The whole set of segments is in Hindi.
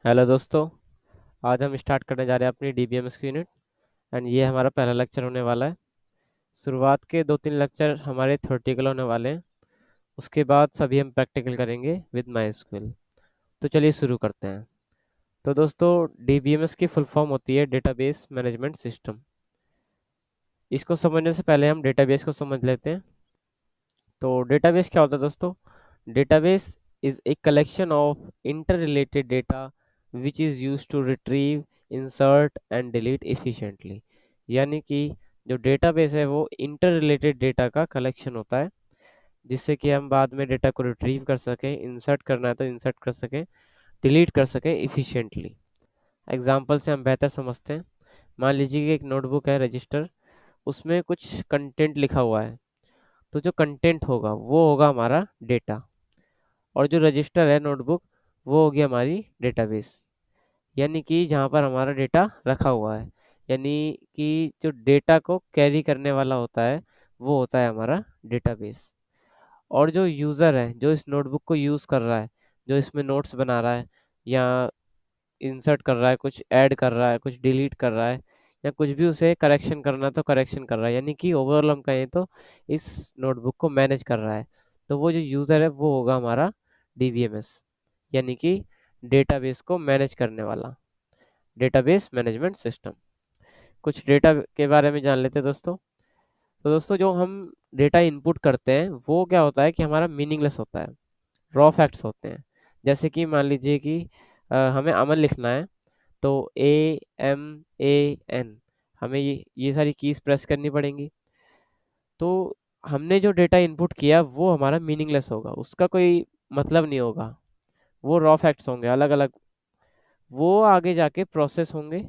हेलो दोस्तों। आज हम स्टार्ट करने जा रहे हैं अपनी डीबीएमएस की यूनिट एंड ये हमारा पहला लेक्चर होने वाला है। शुरुआत के 2-3 लेक्चर हमारे थ्योरेटिकल होने वाले हैं। उसके बाद सभी हम प्रैक्टिकल करेंगे विद माई। तो चलिए शुरू करते हैं। तो दोस्तों, डीबीएमएस की फुल फॉर्म होती है डेटाबेस मैनेजमेंट सिस्टम। इसको समझने से पहले हम डेटाबेस को समझ लेते हैं। तो डेटाबेस क्या होता है दोस्तों? Database is a collection of inter related data which is use to retrieve, insert and delete efficiently. यानी कि जो डेटाबेस है वो इंटर रिलेटेड डेटा का कलेक्शन होता है, जिससे कि हम बाद में डेटा को रिट्रीव कर सकें, इंसर्ट करना है तो इंसर्ट कर सकें, डिलीट कर सकें इफिशिएंटली। एग्जाम्पल से हम बेहतर समझते हैं। मान लीजिए कि एक नोटबुक है रजिस्टर, उसमें कुछ कंटेंट लिखा हुआ है। तो जो कंटेंट होगा वो होगा हमारा डेटा, और जो रजिस्टर है नोटबुक, वो होगी हमारी डेटाबेस। यानी कि जहाँ पर हमारा डेटा रखा हुआ है, यानी कि जो डेटा को कैरी करने वाला होता है वो होता है हमारा डेटाबेस। और जो यूज़र है, जो इस नोटबुक को यूज़ कर रहा है, जो इसमें नोट्स बना रहा है या इंसर्ट कर रहा है, कुछ ऐड कर रहा है, कुछ डिलीट कर रहा है, या कुछ भी उसे करेक्शन करना है तो करेक्शन कर रहा है, यानी कि ओवरऑल हम कहें तो इस नोटबुक को मैनेज कर रहा है। तो वो जो यूज़र है वो होगा हमारा डीबीएमएस, यानी कि डेटाबेस को मैनेज करने वाला, डेटाबेस मैनेजमेंट सिस्टम। कुछ डेटा के बारे में जान लेते हैं दोस्तों। तो दोस्तों, जो हम डेटा इनपुट करते हैं वो क्या होता है कि हमारा मीनिंगलेस होता है, रॉ फैक्ट्स होते हैं। जैसे कि मान लीजिए कि हमें अमन लिखना है, तो AMAN, हमें ये सारी कीज प्रेस करनी पड़ेंगी। तो हमने जो डेटा इनपुट किया वो हमारा मीनिंगलेस होगा, उसका कोई मतलब नहीं होगा, वो रॉ फैक्ट्स होंगे अलग अलग। वो आगे जाके प्रोसेस होंगे,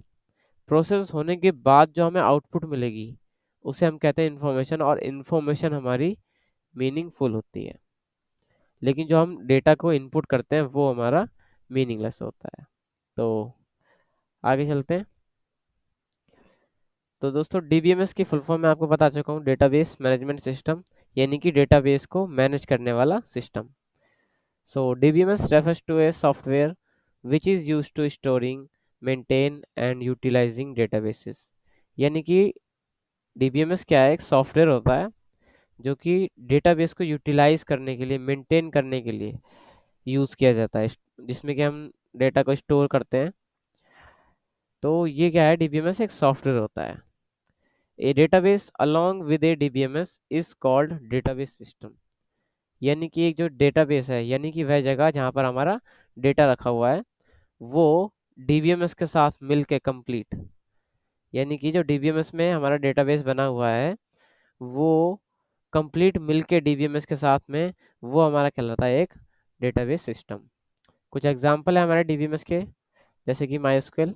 प्रोसेस होने के बाद जो हमें आउटपुट मिलेगी उसे हम कहते हैं इन्फॉर्मेशन, और इन्फॉर्मेशन हमारी मीनिंगफुल होती है। लेकिन जो हम डेटा को इनपुट करते हैं वो हमारा मीनिंगलेस होता है। तो आगे चलते हैं। तो दोस्तों, डीबीएमएस की फुल फॉर्म मैं आपको बता चुका हूँ, डेटाबेस मैनेजमेंट सिस्टम, यानी कि डेटाबेस को मैनेज करने वाला system. So DBMS refers to a software which is use to storing, maintain and utilising databases. यानी कि डीबीएमएस क्या है? एक सॉफ्टवेयर होता है जो कि डेटाबेस को यूटिलाइज करने के लिए, मेंटेन करने के लिए यूज किया जाता है, जिसमें कि हम डेटा को स्टोर करते हैं। तो ये क्या है? डीबीएमएस एक सॉफ्टवेयर होता है। ए database along with A DBMS is called database system. यानी कि एक जो डेटाबेस है, यानी कि वह जगह जहाँ पर हमारा डेटा रखा हुआ है, वो डीबीएमएस के साथ मिलके कंप्लीट, यानी कि जो डीबीएमएस में हमारा डेटाबेस बना हुआ है वो कंप्लीट मिलके डीबीएमएस के साथ में, वो हमारा कहलाता है एक डेटाबेस सिस्टम। कुछ एग्जांपल है हमारे डीबीएमएस के, जैसे कि माईएसक्यूएल,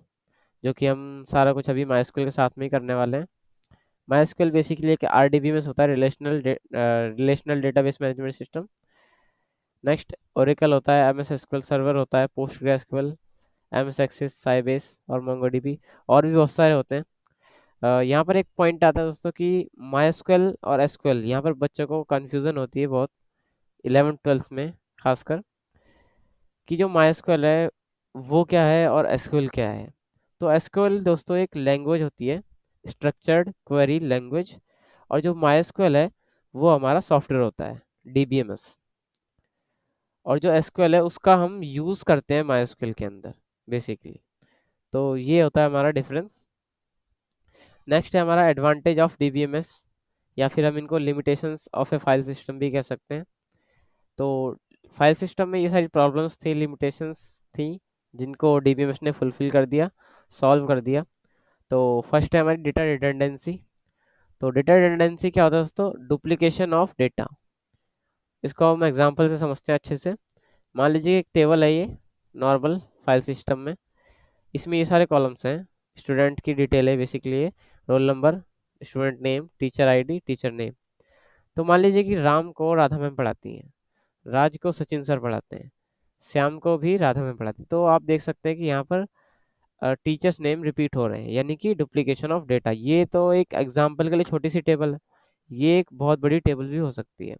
जो कि हम सारा कुछ अभी माईएसक्यूएल के साथ में ही करने वाले हैं। माईएसक्यूएल बेसिकली एक आरडीबीएमएस होता है, relational database management system. Next Oracle होता है, एमएस एसक्यूएल सर्वर होता है, पोस्टग्रेसक्यूएल, एमएस एक्सेस, साइबेस और मोंगोडीबी, और भी बहुत सारे होते हैं। यहाँ पर एक पॉइंट आता है दोस्तों कि माईएसक्यूएल और एसक्यूएल, यहाँ पर बच्चों को कंफ्यूजन होती है बहुत, 11th 12th में खासकर, कि जो माईएसक्यूएल है वो क्या है और एसक्यूएल क्या है। तो एसक्यूएल दोस्तों एक लैंग्वेज होती है, स्ट्रक्चर्ड क्वेरी लैंग्वेज, और जो माईएसक्यूएल है वो हमारा सॉफ्टवेयर होता है, डीबीएमएस। और जो एसक्यूएल है उसका हम यूज करते हैं माईएसक्यूएल के अंदर बेसिकली। तो ये होता है हमारा डिफरेंस। नेक्स्ट है हमारा एडवांटेज ऑफ डीबीएमएस, या फिर हम इनको limitations of A file system भी कह सकते हैं। तो फाइल सिस्टम में ये सारी प्रॉब्लम्स थी, लिमिटेशंस थी, जिनको डीबीएमएस ने फुलफिल कर दिया, सॉल्व कर दिया। तो फर्स्ट है हमारी डेटा रिडंडेंसी। तो डेटा रिडंडेंसी क्या होता है दोस्तों? Duplication of data. इसको हम एग्जांपल से समझते हैं अच्छे से। मान लीजिए एक टेबल है, ये नॉर्मल फाइल सिस्टम में, इसमें ये सारे कॉलम्स हैं, स्टूडेंट की डिटेल है बेसिकली, ये roll number, student name, teacher ID, teacher name. तो मान लीजिए कि राम को राधा मैम पढ़ाती हैं, राज को सचिन सर पढ़ाते हैं, श्याम को भी राधा मैम पढ़ाती है। तो आप देख सकते हैं कि यहाँ पर टीचर्स नेम रिपीट हो रहे हैं, यानी कि डुप्लीकेशन ऑफ डेटा। ये तो एक एग्जांपल के लिए छोटी सी टेबल है, ये एक बहुत बड़ी टेबल भी हो सकती है।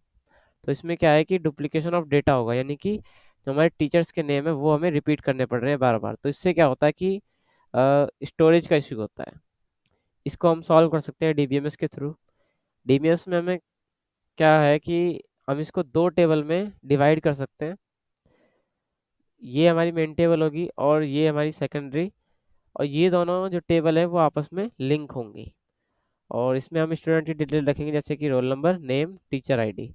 तो इसमें क्या है कि डुप्लीकेशन ऑफ डेटा होगा, यानी कि जो हमारे टीचर्स के नेम है वो हमें रिपीट करने पड़ रहे हैं बार बार। तो इससे क्या होता है कि स्टोरेज का इशू होता है। इसको हम सॉल्व कर सकते हैं डीबीएमएस के थ्रू। डीबीएमएस में हमें क्या है कि हम इसको दो टेबल में डिवाइड कर सकते हैं। ये हमारी मेन टेबल होगी और ये हमारी सेकेंडरी, और ये दोनों जो टेबल है वो आपस में लिंक होंगी। और इसमें हम स्टूडेंट की डिटेल रखेंगे, जैसे कि roll number, name, teacher ID.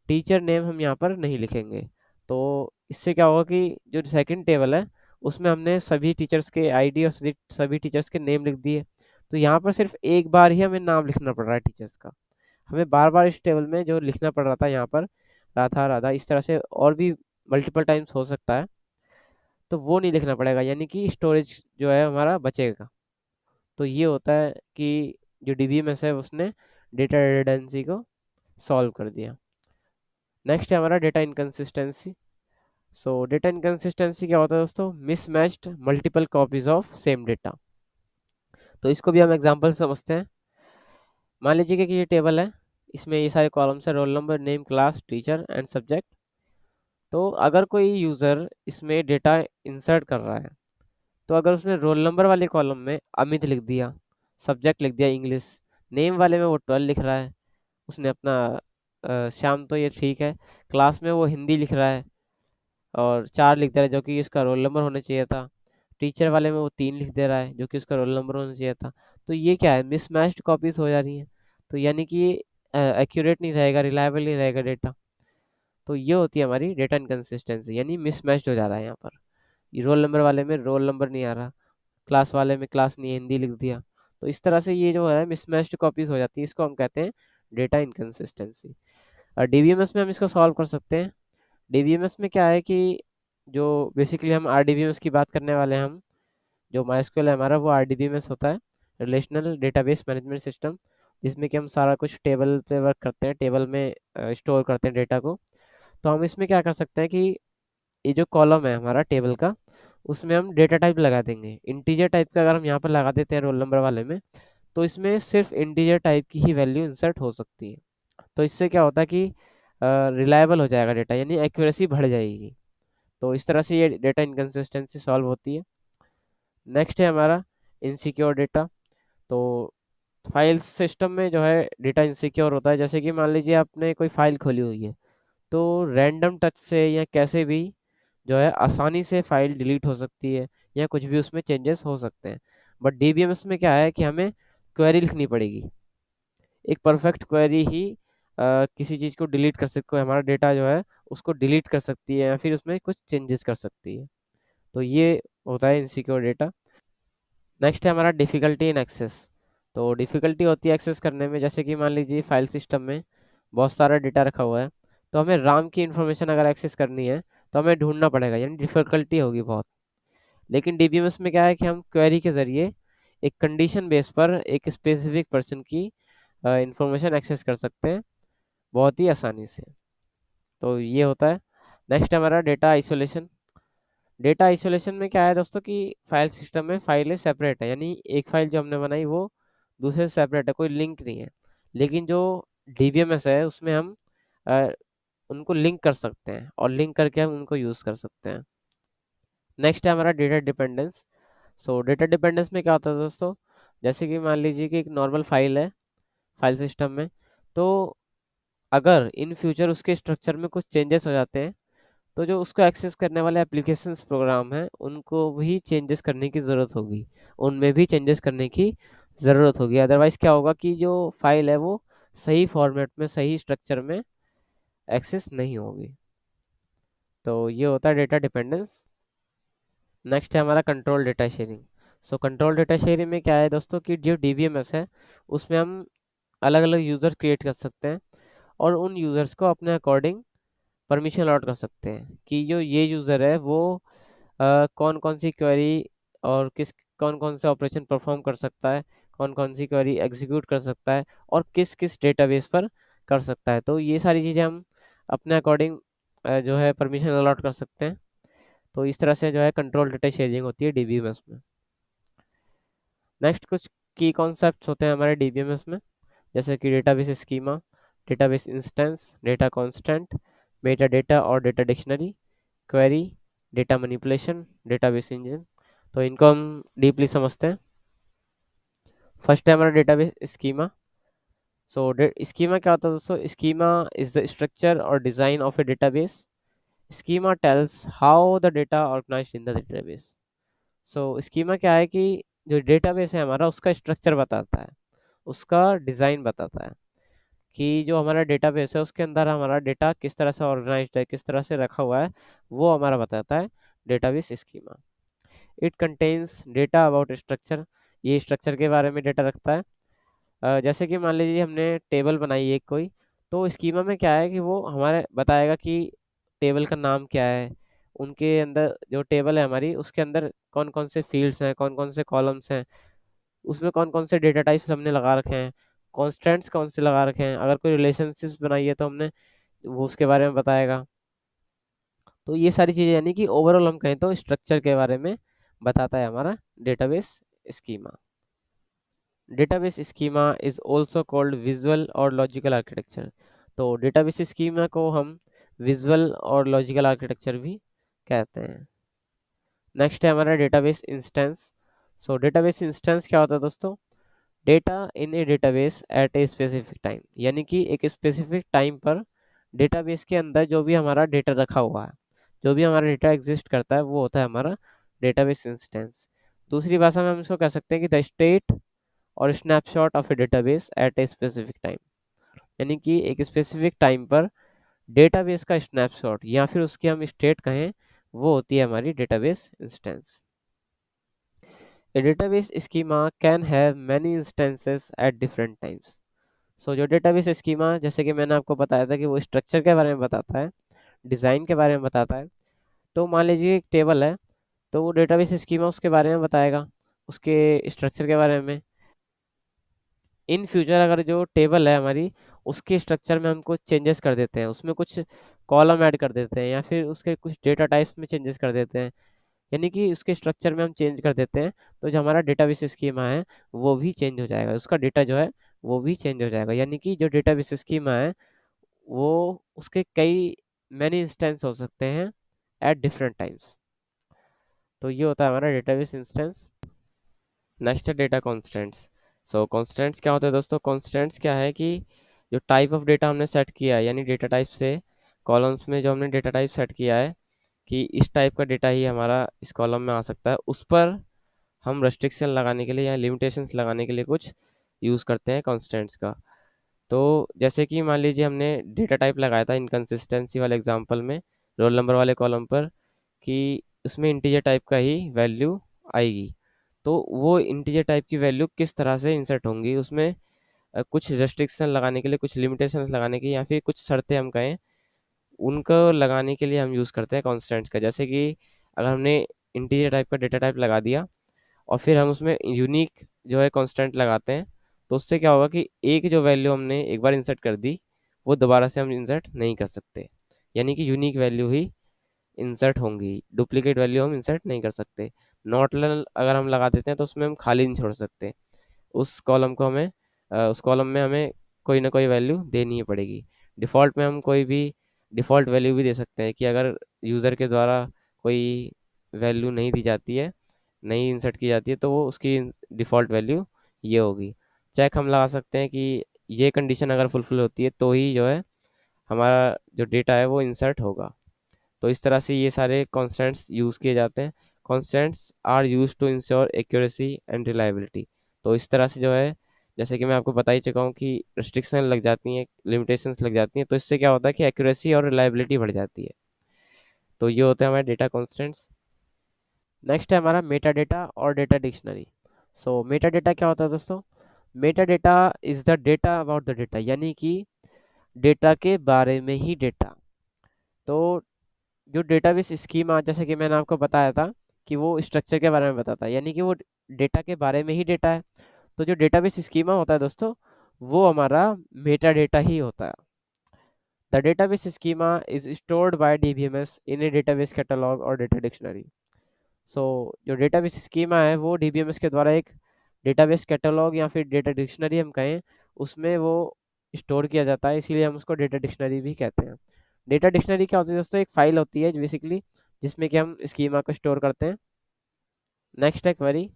Teacher name हम यहाँ पर नहीं लिखेंगे। तो इससे क्या होगा कि जो सेकंड टेबल है उसमें हमने सभी टीचर्स के आईडी और सभी टीचर्स के नेम लिख दिए। तो यहाँ पर सिर्फ एक बार ही हमें नाम लिखना पड़ रहा है टीचर्स का। हमें बार बार इस टेबल में जो लिखना पड़ रहा था यहाँ पर राधा राधा इस तरह से और भी मल्टीपल टाइम्स हो सकता है, तो वो नहीं लिखना पड़ेगा, यानी कि स्टोरेज जो है हमारा बचेगा। तो ये होता है कि जो डीबीएमएस है उसने डेटा रिडंडेंसी को सॉल्व कर दिया। नेक्स्ट है हमारा डेटा इनकंसिस्टेंसी। सो डेटा इनकंसिस्टेंसी क्या होता है दोस्तों? Mismatched multiple copies of same data. तो इसको भी हम एग्जांपल से समझते हैं। मान लीजिए कि ये टेबल है, इसमें ये सारे कॉलम्स है, roll number, name, class, teacher and subject. तो अगर कोई यूज़र इसमें डेटा इंसर्ट कर रहा है, तो अगर उसने रोल नंबर वाले कॉलम में अमित लिख दिया, सब्जेक्ट लिख दिया इंग्लिश, नेम वाले में वो 12 लिख रहा है, उसने अपना श्याम, तो ये ठीक है। क्लास में वो हिंदी लिख रहा है और 4 लिख दे रहा है, जो कि इसका रोल नंबर होना चाहिए था। टीचर वाले में वो 3 लिख दे रहा है, जो कि उसका रोल नंबर होना चाहिए था। तो ये क्या है? मिसमैच्ड कॉपीज हो जा रही हैं। तो यानी कि एक्यूरेट नहीं रहेगा, रिलायबल नहीं रहेगा डेटा। तो ये होती है हमारी डेटा इनकंसिस्टेंसी, यानी मिसमैच्ड हो जा रहा है यहाँ पर। ये रोल नंबर वाले में रोल नंबर नहीं आ रहा, क्लास वाले में क्लास नहीं है, हिंदी लिख दिया। तो इस तरह से ये जो है मिसमैच्ड कॉपीज हो जाती है, इसको हम कहते हैं डेटा इनकंसिस्टेंसी। और डीबीएमएस में हम इसको सॉल्व कर सकते हैं। डीबीएमएस में क्या है कि जो बेसिकली हम आरडीबीएमएस की बात करने वाले हैं हम, जो माइस्क्यूएल है हमारा वो आरडीबीएमएस होता है, रिलेशनल डेटाबेस मैनेजमेंट सिस्टम, जिसमें कि हम सारा कुछ टेबल पे वर्क करते हैं, टेबल में स्टोर करते हैं डेटा को। तो हम इसमें क्या कर सकते हैं कि ये जो कॉलम है हमारा टेबल का, उसमें हम डेटा टाइप लगा देंगे इंटीजर टाइप का। अगर हम यहाँ पर लगा देते हैं रोल नंबर वाले में, तो इसमें सिर्फ इंटीजर टाइप की ही वैल्यू इंसर्ट हो सकती है। तो इससे क्या होता है कि रिलायबल हो जाएगा डेटा, यानी एक्यूरेसी बढ़ जाएगी। तो इस तरह से ये डेटा इनकंसिस्टेंसी सॉल्व होती है। नेक्स्ट है हमारा इनसिक्योर डेटा। तो फाइल सिस्टम में जो है डेटा इनसिक्योर होता है। जैसे कि मान लीजिए आपने कोई फाइल खोली हुई है, तो रैंडम टच से या कैसे भी जो है आसानी से फाइल डिलीट हो सकती है, या कुछ भी उसमें चेंजेस हो सकते हैं। बट डीबीएमएस में क्या है कि हमें क्वेरी लिखनी पड़ेगी। एक परफेक्ट क्वेरी ही किसी चीज़ को डिलीट कर सकती है, हमारा डेटा जो है उसको डिलीट कर सकती है या फिर उसमें कुछ चेंजेस कर सकती है। तो ये होता है इनसिक्योर डेटा। नेक्स्ट है हमारा डिफ़िकल्टी इन एक्सेस। तो डिफ़िकल्टी होती है एक्सेस करने में, जैसे कि मान लीजिए फाइल सिस्टम में बहुत सारा डेटा रखा हुआ है, तो हमें राम की इन्फॉर्मेशन अगर एक्सेस करनी है तो हमें ढूंढना पड़ेगा, यानी डिफ़िकल्टी होगी बहुत। लेकिन डीबीएमएस में क्या है कि हम क्वेरी के ज़रिए एक कंडीशन बेस पर एक स्पेसिफिक पर्सन की इंफॉर्मेशन एक्सेस कर सकते हैं बहुत ही आसानी से। तो ये होता है। नेक्स्ट हमारा डेटा आइसोलेशन। डेटा आइसोलेशन में क्या है दोस्तों कि फाइल सिस्टम में फाइलें सेपरेट है, यानी एक फाइल जो हमने बनाई वो दूसरे से सेपरेट है, कोई लिंक नहीं है। लेकिन जो डीबीएमएस है उसमें हम अ, उनको लिंक कर सकते हैं और लिंक करके हम उनको यूज़ कर सकते हैं। नेक्स्ट है हमारा डेटा डिपेंडेंस। सो डेटा डिपेंडेंस में क्या होता है दोस्तों? जैसे कि मान लीजिए कि एक नॉर्मल फाइल है फाइल सिस्टम में, तो अगर इन फ्यूचर उसके स्ट्रक्चर में कुछ चेंजेस हो जाते हैं, तो जो उसको एक्सेस करने वाले एप्लीकेशंस प्रोग्राम हैं उनको भी चेंजेस करने की ज़रूरत होगी, उनमें भी चेंजेस करने की ज़रूरत होगी। अदरवाइज़ क्या होगा कि जो फाइल है वो सही फॉर्मेट में सही स्ट्रक्चर में एक्सेस नहीं होगी। तो ये होता है डेटा डिपेंडेंस। नेक्स्ट है हमारा control data sharing. So control data sharing में क्या है दोस्तों कि जो डीबीएमएस है उसमें हम अलग अलग यूज़र क्रिएट कर सकते हैं और उन यूज़र्स को अपने अकॉर्डिंग परमिशन अलॉट कर सकते हैं कि जो ये यूज़र है वो कौन कौन सी क्वेरी और किस कौन कौन से ऑपरेशन परफॉर्म कर सकता है, कौन कौन सी क्वेरी एग्जीक्यूट कर सकता है और किस किस डेटाबेस पर कर सकता है। तो ये सारी चीज़ें हम अपने अकॉर्डिंग जो है परमिशन अलॉट कर सकते हैं। तो इस तरह से जो है कंट्रोल डेटा शेयरिंग होती है डीबीएमएस में। नेक्स्ट कुछ की कॉन्सेप्ट्स होते हैं हमारे डीबीएमएस में, जैसे कि database schema, database instance, data constant, Meta data और data dictionary. Query, data manipulation, database engine. तो इनको हम डीपली समझते हैं। फर्स्ट है हमारा डेटाबेस स्कीमा। सो स्कीमा क्या होता है दोस्तों? स्कीमा इज द स्ट्रक्चर और design of a database. Schema tells how the data organised in the database. So schema क्या है कि जो डेटाबेस है हमारा उसका स्ट्रक्चर बताता है, उसका डिजाइन बताता है कि जो हमारा डेटाबेस है उसके अंदर हमारा डेटा किस तरह से ऑर्गेनाइज्ड है, किस तरह से रखा हुआ है, वो हमारा बताता है database schema. It contains data about structure. ये स्ट्रक्चर के बारे में डेटा रखता है। जैसे कि मान लीजिए हमने टेबल बनाई है कोई, तो स्कीमा में क्या है कि वो हमारे बताएगा कि टेबल का नाम क्या है, उनके अंदर जो टेबल है हमारी उसके अंदर कौन कौन से फील्ड्स हैं, कौन कौन से कॉलम्स हैं, उसमें कौन कौन से डेटा टाइप्स हमने लगा रखे हैं, कॉन्स्टेंट्स कौन से लगा रखे हैं, अगर कोई रिलेशनशिप्स बनाई है तो हमने वो उसके बारे में बताएगा। तो ये सारी चीज़ें यानी कि ओवरऑल हम कहें तो स्ट्रक्चर के बारे में बताता है हमारा database schema. Database schema is also called visual और लॉजिकल आर्किटेक्चर। तो डेटाबेस स्कीमा को हम विजुअल और लॉजिकल आर्किटेक्चर भी कहते हैं। नेक्स्ट है हमारा database instance. So database instance क्या होता है दोस्तों? Data in a database at a specific time, यानी कि एक स्पेसिफिक टाइम पर डेटाबेस के अंदर जो भी हमारा डेटा रखा हुआ है, जो भी हमारा डेटा एग्जिस्ट करता है, वो होता है हमारा डेटाबेस इंस्टेंस। दूसरी भाषा में हम इसको कह सकते हैं कि द स्टेट और snapshot of a database at a specific time, यानी कि एक स्पेसिफिक टाइम पर डेटाबेस का स्नैपशॉट या फिर उसकी हम स्टेट कहें, वो होती है हमारी database instance. A database schema can have many instances at different times. सो जो डेटाबेस स्कीमा, जैसे कि मैंने आपको बताया था कि वो स्ट्रक्चर के बारे में बताता है, डिज़ाइन के बारे में बताता है। तो मान लीजिए एक टेबल है, तो वो डेटाबेस स्कीमा उसके बारे में बताएगा, उसके स्ट्रक्चर के बारे में। इन फ्यूचर अगर जो टेबल है हमारी, उसके स्ट्रक्चर में हम कुछ चेंजेस कर देते हैं, उसमें कुछ कॉलम ऐड कर देते हैं या फिर उसके कुछ डेटा टाइप्स में चेंजेस कर देते हैं, यानी कि उसके स्ट्रक्चर में हम चेंज कर देते हैं, तो जो हमारा डेटाबेस स्कीमा है वो भी चेंज हो जाएगा, उसका डेटा जो है वो भी चेंज हो जाएगा। यानी कि जो डेटाबेस स्कीमा है वो उसके कई मैनी इंस्टेंस हो सकते हैं एट डिफरेंट टाइम्स। तो ये होता है हमारा डेटाबेस इंस्टेंस। नेक्स्ट है डेटा कॉन्स्टेंट्स। सो कॉन्स्टेंट्स क्या होता है दोस्तों? कॉन्स्टेंट्स क्या है कि जो टाइप ऑफ डेटा हमने सेट किया है, यानी डेटा टाइप से कॉलम्स में जो हमने डेटा टाइप सेट किया है कि इस टाइप का डेटा ही हमारा इस कॉलम में आ सकता है, उस पर हम रेस्ट्रिक्शन लगाने के लिए या लिमिटेशंस लगाने के लिए कुछ यूज़ करते हैं कॉन्स्टेंट्स का। तो जैसे कि मान लीजिए हमने डेटा टाइप लगाया था इनकंसिस्टेंसी वाले एग्जांपल में, रोल नंबर वाले कॉलम पर, कि उसमें इंटीजर टाइप का ही वैल्यू आएगी। तो वो इंटीजर टाइप की वैल्यू किस तरह से इंसर्ट होंगी उसमें, कुछ रेस्ट्रिक्शन लगाने के लिए, कुछ लिमिटेशंस लगाने के लिए, या फिर कुछ शर्तें हम कहें, उनको लगाने के लिए हम यूज़ करते हैं कॉन्स्टेंट्स का। जैसे कि अगर हमने इंटीजर टाइप का डेटा टाइप लगा दिया और फिर हम उसमें यूनिक जो है कांस्टेंट लगाते हैं, तो उससे क्या होगा कि एक जो वैल्यू हमने एक बार इंसर्ट कर दी, वो दोबारा से हम इंसर्ट नहीं कर सकते, यानी कि यूनिक वैल्यू ही इंसर्ट होंगी, डुप्लीकेट वैल्यू हम इंसर्ट नहीं कर सकते। नॉट नल अगर हम लगा देते हैं तो उसमें हम खाली नहीं छोड़ सकते, उस कॉलम को हमें उस कॉलम में हमें कोई ना कोई वैल्यू देनी ही पड़ेगी। डिफ़ॉल्ट में हम कोई भी डिफ़ॉल्ट वैल्यू भी दे सकते हैं कि अगर यूज़र के द्वारा कोई वैल्यू नहीं दी जाती है, नहीं इंसर्ट की जाती है, तो वो उसकी डिफ़ॉल्ट वैल्यू ये होगी। चेक हम लगा सकते हैं कि ये कंडीशन अगर फुलफिल होती है तो ही जो है हमारा जो डेटा है वो इंसर्ट होगा। तो इस तरह से ये सारे कॉन्स्टेंट्स यूज़ किए जाते हैं। Constants are use to ensure accuracy and reliability. तो इस तरह से जो है, जैसे कि मैं आपको बता ही चुका हूँ कि रिस्ट्रिक्शन लग जाती हैं, लिमिटेशंस लग जाती हैं, तो इससे क्या होता है कि एक्यूरेसी और रिलायबिलिटी बढ़ जाती है। तो ये होते हैं हमारे डेटा कॉन्स्टेंट्स। नेक्स्ट है हमारा मेटा डेटा और डेटा डिक्शनरी। सो मेटा डेटा क्या होता है दोस्तों? Meta data is the data about the data, यानी कि डेटा के बारे में ही डेटा। तो जो डेटाबेस स्कीमा, जैसे कि मैंने आपको बताया था कि वो स्ट्रक्चर के बारे में बताता है, यानी कि वो डेटा के बारे में ही डेटा है। तो जो डेटाबेस स्कीमा होता है दोस्तों, वो हमारा मेटा डेटा ही होता है। The database schema is stored bye DBMS in a database catalogue और डेटा डिक्शनरी। सो जो डेटाबेस स्कीमा है वो डीबीएमएस के द्वारा एक डेटाबेस कैटलॉग या फिर डेटा डिक्शनरी हम कहें, उसमें वो स्टोर किया जाता है, इसीलिए हम उसको डेटा डिक्शनरी भी कहते हैं। डेटा डिक्शनरी क्या होती है दोस्तों, एक फाइल होती है बेसिकली जिसमें कि हम स्कीमा को स्टोर करते हैं। नेक्स्ट है क्वेरी।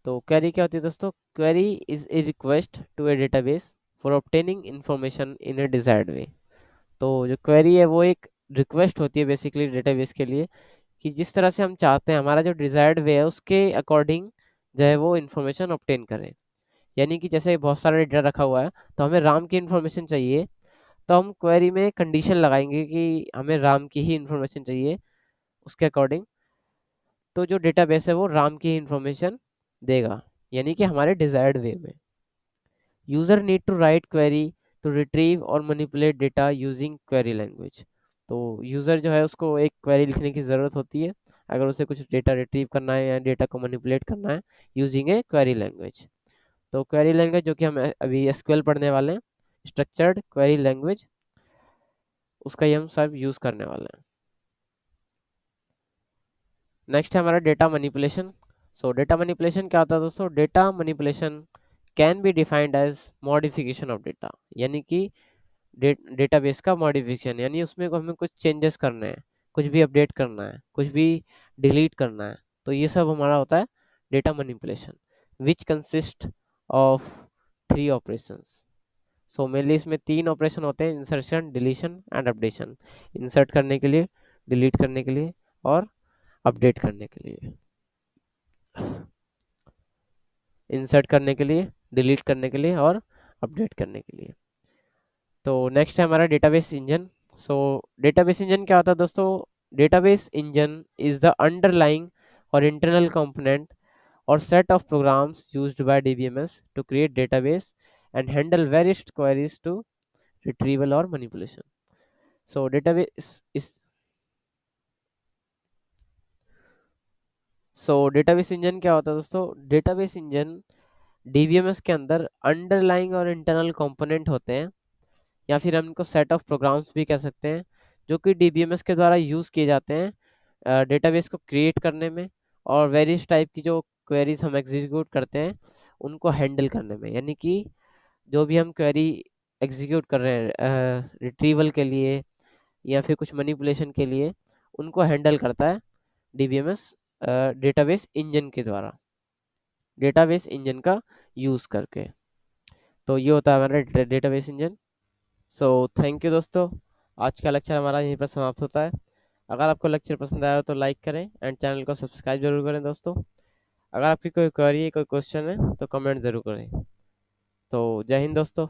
तो क्वेरी क्या होती है दोस्तों, query is a request to A database for obtaining information in A desired वे। तो जो क्वेरी है वो एक रिक्वेस्ट होती है बेसिकली डेटाबेस के लिए कि जिस तरह से हम चाहते हैं हमारा जो डिजायर्ड वे है उसके अकॉर्डिंग जो है वो इन्फॉर्मेशन ऑब्टेन करें। यानी कि जैसे बहुत सारा डेटा रखा हुआ है तो हमें राम की इन्फॉर्मेशन चाहिए, तो हम क्वेरी में कंडीशन लगाएंगे कि हमें राम की ही इन्फॉर्मेशन चाहिए उसके अकॉर्डिंग। तो जो डेटाबेस है वो राम की ही इन्फॉर्मेशन देगा, यानी कि हमारे डिजायर्ड वे में। User need to right query to retrieve और manipulate data using query language. तो यूजर जो है उसको एक क्वेरी लिखने की जरूरत होती है अगर उसे कुछ डेटा रिट्रीव करना है या डेटा को मैनिपुलेट करना है यूजिंग ए क्वेरी लैंग्वेज। तो क्वेरी लैंग्वेज जो कि हम अभी एसक्यूएल पढ़ने वाले हैं, स्ट्रक्चर्ड क्वेरी लैंग्वेज, उसका ही हम सब यूज करने वाले हैं। नेक्स्ट है हमारा data manipulation. So data manipulation क्या होता है दोस्तों, data manipulation can be defined as modification of data, यानी कि डेटाबेस का मॉडिफिकेशन, यानी उसमें को हमें कुछ चेंजेस करने हैं, कुछ भी अपडेट करना है, कुछ भी डिलीट करना है, तो ये सब हमारा होता है data manipulation, which consist of 3 operations. So mainly इसमें 3 ऑपरेशन होते हैं, insertion, deletion and updation. Insert करने के लिए, डिलीट करने के लिए और अपडेट करने के लिए। इंसर्ट करने के लिए, डिलीट करने के लिए और अपडेट करने के लिए। तो नेक्स्ट है हमारा डेटाबेस इंजन। सो डेटाबेस इंजन क्या होता है दोस्तों, database engine is the underlying और internal component or set of programs used by DBMS to create database and handle various queries to retrieval or manipulation. So database is database engine क्या होता है दोस्तों, डेटाबेस इंजन डीबीएमएस के अंदर अंडरलाइंग और इंटरनल कंपोनेंट होते हैं, या फिर हम इनको सेट ऑफ प्रोग्राम्स भी कह सकते हैं, जो कि डीबीएमएस के द्वारा यूज किए जाते हैं डेटाबेस को क्रिएट करने में और वेरियस टाइप की जो क्वेरीज हम एग्जीक्यूट करते हैं उनको हैंडल करने में। यानी कि जो भी हम क्वेरी एग्जीक्यूट कर रहे हैं रिट्रीवल के लिए या फिर कुछ मैनिपुलेशन के लिए, उनको हैंडल करता है डीबीएमएस डेटाबेस इंजन के द्वारा, डेटाबेस इंजन का यूज करके। तो ये होता है हमारा database engine. So thank you दोस्तों, आज का लेक्चर हमारा यहीं पर समाप्त होता है। अगर आपको लेक्चर पसंद आया हो तो लाइक करें एंड चैनल को सब्सक्राइब जरूर करें दोस्तों। अगर आपकी कोई क्वेरी है, कोई क्वेश्चन है तो कमेंट जरूर करें। तो जय हिंद दोस्तों।